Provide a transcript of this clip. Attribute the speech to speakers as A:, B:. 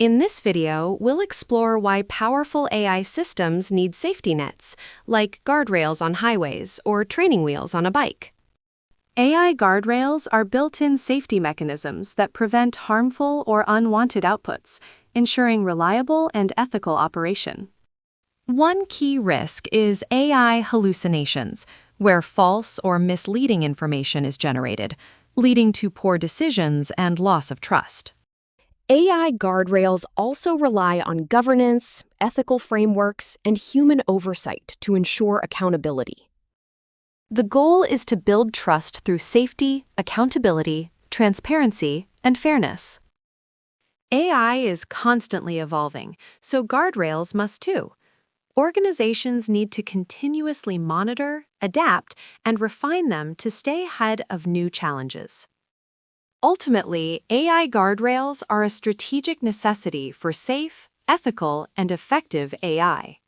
A: In this video, we'll explore why powerful AI systems need safety nets, like guardrails on highways or training wheels on a bike.
B: AI guardrails are built-in safety mechanisms that prevent harmful or unwanted outputs, ensuring reliable and ethical operation.
A: One key risk is AI hallucinations, where false or misleading information is generated, leading to poor decisions and loss of trust.
C: AI guardrails also rely on governance, ethical frameworks, and human oversight to ensure accountability.
A: The goal is to build trust through safety, accountability, transparency, and fairness. AI is constantly evolving, so guardrails must too. Organizations need to continuously monitor, adapt, and refine them to stay ahead of new challenges. Ultimately, AI guardrails are a strategic necessity for safe, ethical, and effective AI.